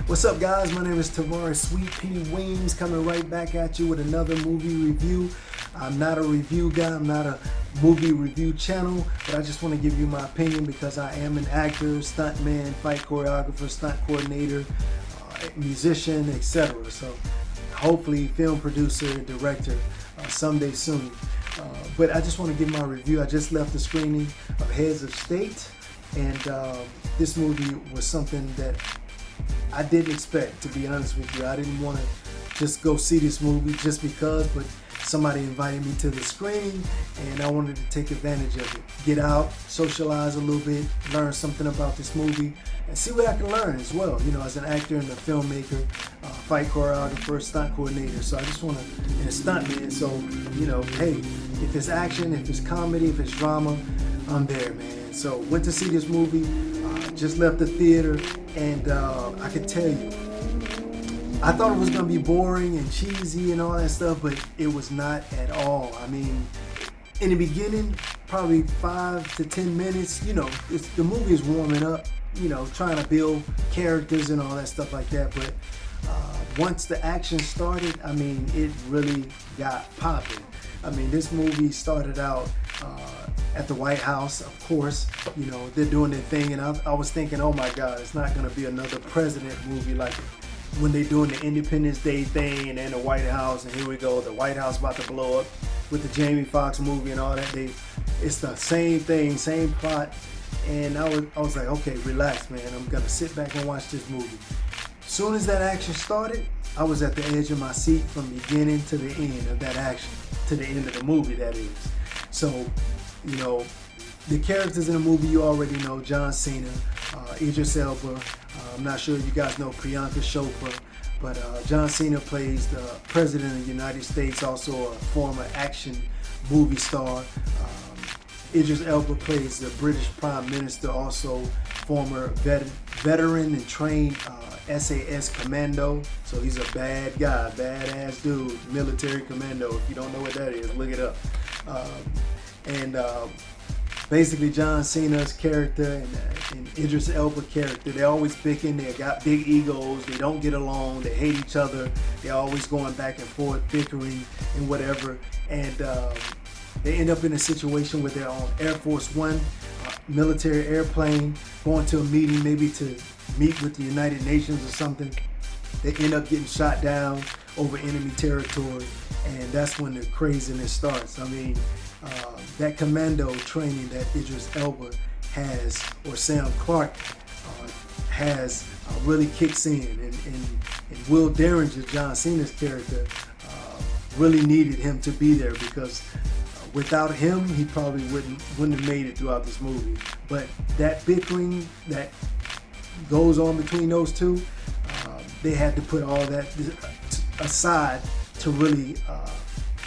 What's up, guys? My name is Tavares Sweet Pea Weems, coming right back at you with another movie review. I'm not a review guy, I'm not a movie review channel, but I just want to give you my opinion because I am an actor, stuntman, fight choreographer, stunt coordinator, musician, etc. So hopefully film producer, director someday soon. But I just want to give my review. I just left the screening of Heads of State, and this movie was something that I didn't expect, to be honest with you. I didn't want to just go see this movie just because, but somebody invited me to the screening and I wanted to take advantage of it. Get out, socialize a little bit, learn something about this movie, and see what I can learn as well, you know, as an actor and a filmmaker, fight choreographer, stunt coordinator. So I just want to, and a stuntman, so, you know, hey, if it's action, if it's comedy, if it's drama, I'm there, man. So went to see this movie, just left the theater, and I could tell you, I thought it was going to be boring and cheesy and all that stuff, but it was not at all. I mean, in the beginning, probably 5 to 10 minutes, you know, the movie is warming up, you know, trying to build characters and all that stuff like that, but once the action started, I mean, it really got popping. I mean, this movie started out at the White House, of course. You know, they're doing their thing, and I was thinking, oh my God, it's not going to be another president movie like when they're doing the Independence Day thing and then the White House, and here we go, the White House about to blow up with the Jamie Foxx movie and all that. It's the same thing, same plot, and I was like, okay, relax, man. I'm going to sit back and watch this movie. As soon as that action started, I was at the edge of my seat from beginning to the end of that action, to the end of the movie, that is. So, you know, the characters in the movie you already know: John Cena, Idris Elba. I'm not sure if you guys know Priyanka Chopra, but John Cena plays the President of the United States, also a former action movie star. Idris Elba plays the British Prime Minister, also former veteran and trained SAS commando. So he's a bad guy, badass dude, military commando. If you don't know what that is, look it up. Basically John Cena's character and Idris Elba character, they're always bickering, they got big egos, they don't get along, they hate each other, they're always going back and forth, bickering and whatever. And they end up in a situation where they're on Air Force One, military airplane, going to a meeting, maybe to meet with the United Nations or something. They end up getting shot down over enemy territory, and that's when the craziness starts. I mean, that commando training that Idris Elba has, or Sam Clark has, really kicks in, and Will Derringer, John Cena's character, really needed him to be there, because without him, he probably wouldn't have made it throughout this movie. But that bickering that goes on between those two, they had to put all that aside to really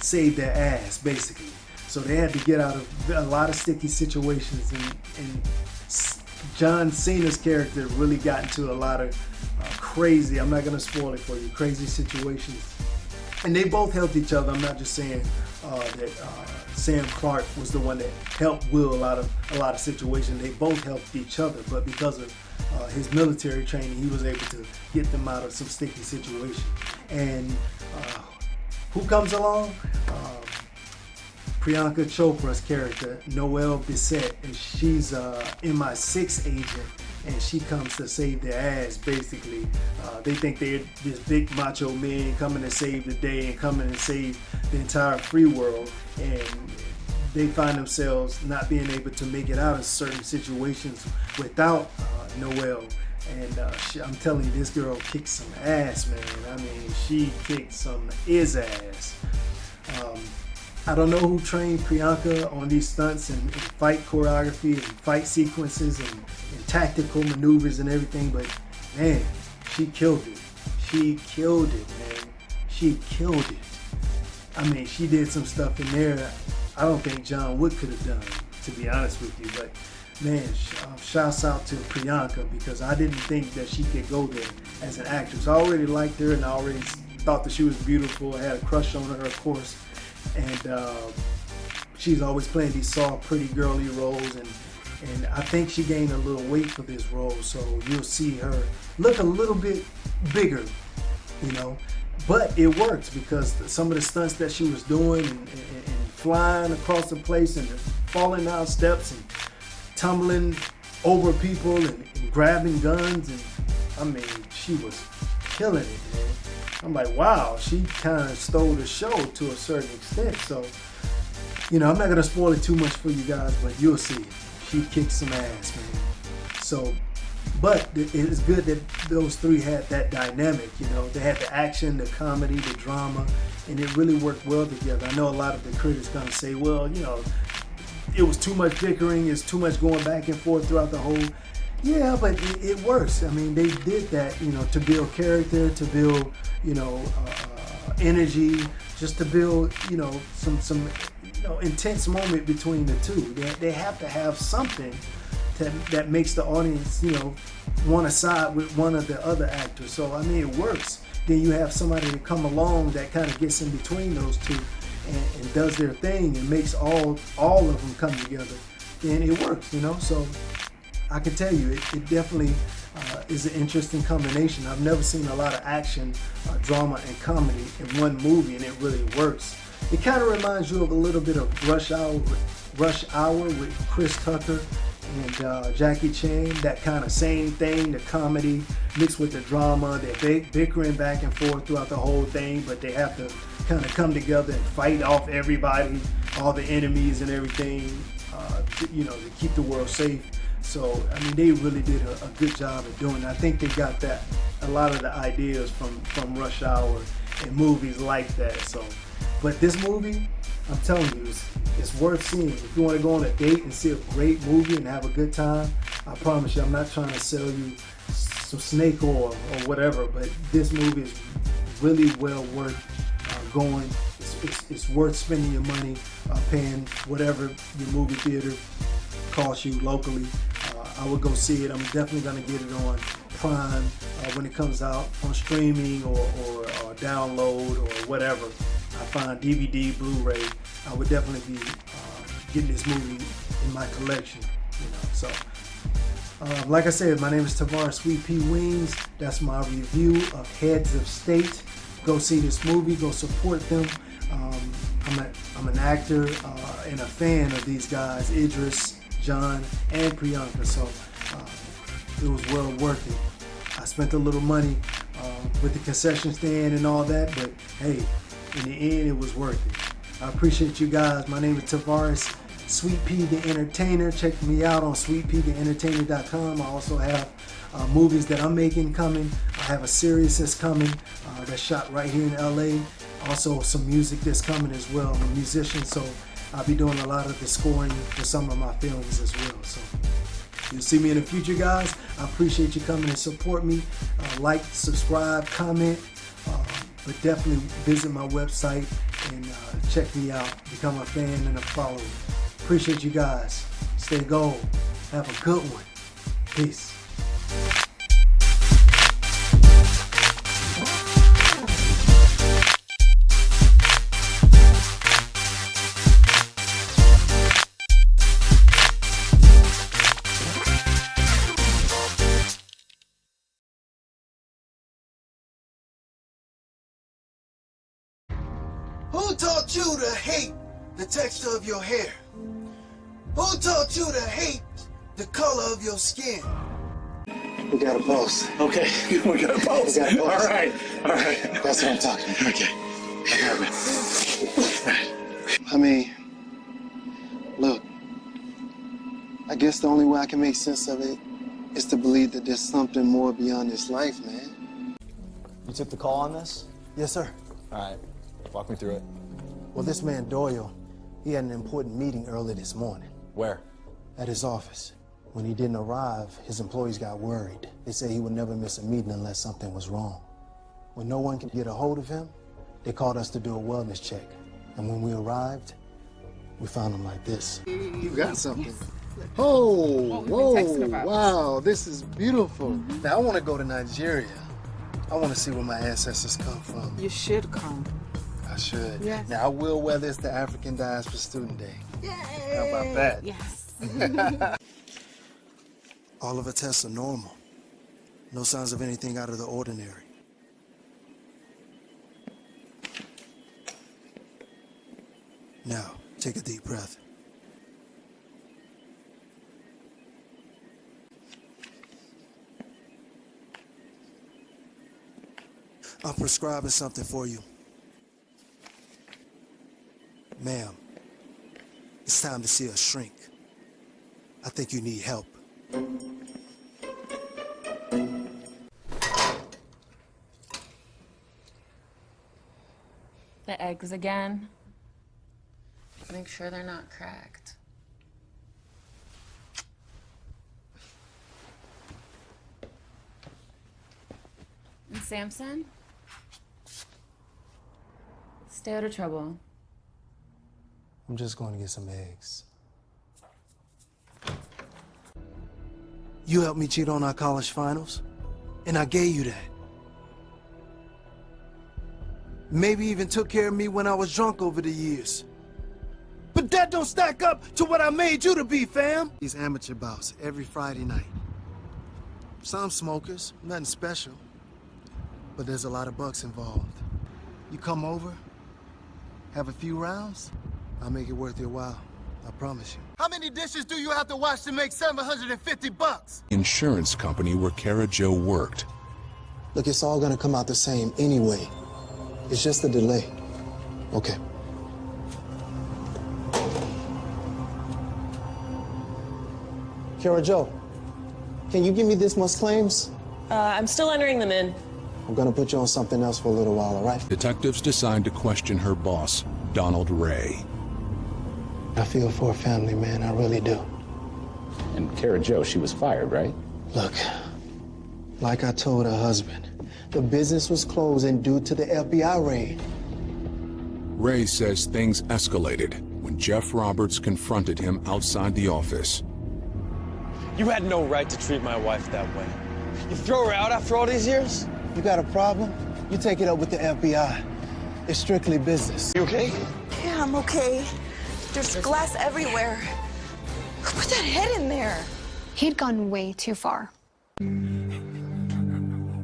save their ass, basically. So they had to get out of a lot of sticky situations, and John Cena's character really got into a lot of crazy, I'm not going to spoil it for you, crazy situations. And they both helped each other. I'm not just saying that Sam Clark was the one that helped Will a lot of situations. They both helped each other, but because of his military training, he was able to get them out of some sticky situations. And who comes along? Priyanka Chopra's character, Noelle Bissett, and she's MI6 agent, and she comes to save their ass, basically. They think they're this big macho man coming to save the day and coming to save the entire free world, and they find themselves not being able to make it out of certain situations without Noelle. And I'm telling you, this girl kicked some ass, man. I mean, she kicked some ass. I don't know who trained Priyanka on these stunts and fight choreography and fight sequences and tactical maneuvers and everything, but man, she killed it. She killed it, man. She killed it. I mean, she did some stuff in there I don't think John Wood could have done, to be honest with you. But man, shouts out to Priyanka, because I didn't think that she could go there as an actress. I already liked her and I already thought that she was beautiful. I had a crush on her, of course. And she's always playing these soft, pretty, girly roles, And I think she gained a little weight for this role, so you'll see her look a little bit bigger, you know. But it works because some of the stunts that she was doing and flying across the place and falling down steps and tumbling over people and grabbing guns, and I mean, she was killing it, man. I'm like, wow, she kind of stole the show to a certain extent. So, you know, I'm not gonna spoil it too much for you guys, but you'll see. She kicked some ass, man. So, but it's good that those three had that dynamic, you know. They had the action, the comedy, the drama, and it really worked well together. I know a lot of the critics gonna say, well, you know, it was too much bickering, it's too much going back and forth throughout the whole. Yeah, but it works. I mean, they did that, you know, to build character, to build, you know, energy, just to build, you know, some intense moment between the two. They have to have something that makes the audience, you know, want to side with one of the other actors. So I mean, it works. Then you have somebody to come along that kind of gets in between those two and does their thing and makes all of them come together. Then it works, you know. So I can tell you, it definitely is an interesting combination. I've never seen a lot of action, drama, and comedy in one movie, and it really works. It kind of reminds you of a little bit of Rush Hour with Chris Tucker and Jackie Chan. That kind of same thing, the comedy mixed with the drama. They're bickering back and forth throughout the whole thing, but they have to kind of come together and fight off everybody, all the enemies and everything, to keep the world safe. So, I mean, they really did a good job of doing it. I think they got a lot of the ideas from Rush Hour and movies like that. So, but this movie, I'm telling you, it's worth seeing. If you want to go on a date and see a great movie and have a good time, I promise you, I'm not trying to sell you some snake oil or whatever, but this movie is really well worth going. It's worth spending your money, paying whatever your movie theater costs you locally. I would go see it. I'm definitely going to get it on Prime when it comes out on streaming or download or whatever. I find DVD, Blu-ray. I would definitely be getting this movie in my collection. You know, so like I said, my name is Tavares Sweet Pea Wings. That's my review of Heads of State. Go see this movie. Go support them. I'm an actor and a fan of these guys, Idris, John, and Priyanka, so it was well worth it. I spent a little money with the concession stand and all that, but hey, in the end, it was worth it. I appreciate you guys. My name is Tavares Sweet Pea the Entertainer. Check me out on sweetpeatheentertainer.com. I also have movies that I'm making coming. I have a series that's coming that's shot right here in LA. Also some music that's coming as well. I'm a musician, so I'll be doing a lot of the scoring for some of my films as well. So you'll see me in the future, guys. I appreciate you coming and support me. Like, subscribe, comment, but definitely visit my website and check me out. Become a fan and a follower. Appreciate you guys. Stay gold. Have a good one. Peace. Who taught you to hate the texture of your hair? Who taught you to hate the color of your skin? We got a post. Okay, we got a post. We got a post. All right. That's what I'm talking about. Okay. I mean, look, I guess the only way I can make sense of it is to believe that there's something more beyond this life, man. You took the call on this? Yes, sir. All right, walk me through it. Well, this man Doyle, he had an important meeting early this morning Where? at his office. When he didn't arrive, his employees got worried. They said he would never miss a meeting unless something was wrong. When no one could get a hold of him, they called us to do a wellness check. And when we arrived, we found him like this. You got something. Oh, whoa, wow, this is beautiful. Now, I want to go to Nigeria. I want to see where my ancestors come from. You should come. I should. Yes. Now, I will wear this to African Diaspora Student Day. Yay! How about that? Yes. All of her tests are normal. No signs of anything out of the ordinary. Now, take a deep breath. I'm prescribing something for you. Ma'am, it's time to see a shrink. I think you need help. The eggs again. Make sure they're not cracked. And Samson? Stay out of trouble. I'm just going to get some eggs. You helped me cheat on our college finals, and I gave you that. Maybe even took care of me when I was drunk over the years. But that don't stack up to what I made you to be, fam. These amateur bouts every Friday night. Some smokers, nothing special. But there's a lot of bucks involved. You come over, have a few rounds, I'll make it worth your while. I promise you. How many dishes do you have to wash to make $750? Insurance company where Kara Joe worked. Look, it's all gonna come out the same anyway. It's just a delay. Okay. Kara Joe, can you give me this month's claims? I'm still entering them in. I'm gonna put you on something else for a little while, all right? Detectives decide to question her boss, Donald Ray. I feel for her family, man, I really do. And Kara Joe, she was fired, right? Look, like I told her husband, the business was closing due to the FBI raid. Ray says things escalated when Jeff Roberts confronted him outside the office. You had no right to treat my wife that way. You throw her out after all these years? You got a problem? You take it up with the FBI. It's strictly business. You okay? Yeah, I'm okay. There's glass everywhere. Who put that head in there? He'd gone way too far.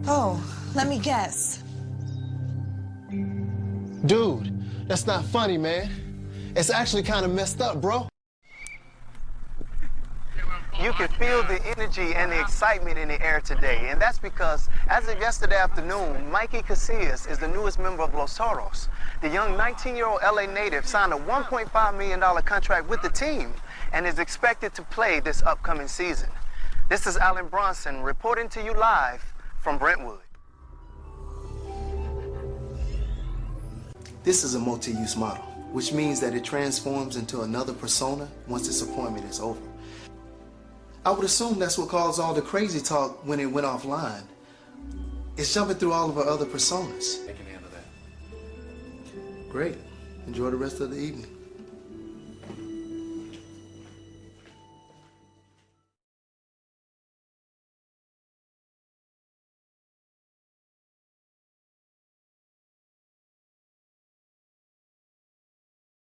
Oh, let me guess. Dude, that's not funny, man. It's actually kind of messed up, bro. You can feel the energy and the excitement in the air today, and that's because, as of yesterday afternoon, Mikey Casillas is the newest member of Los Toros. The young 19-year-old LA native signed a $1.5 million contract with the team and is expected to play this upcoming season. This is Alan Bronson reporting to you live from Brentwood. This is a multi-use model, which means that it transforms into another persona once its appointment is over. I would assume that's what caused all the crazy talk when it went offline. It's jumping through all of our other personas. I can handle that. Great. Enjoy the rest of the evening.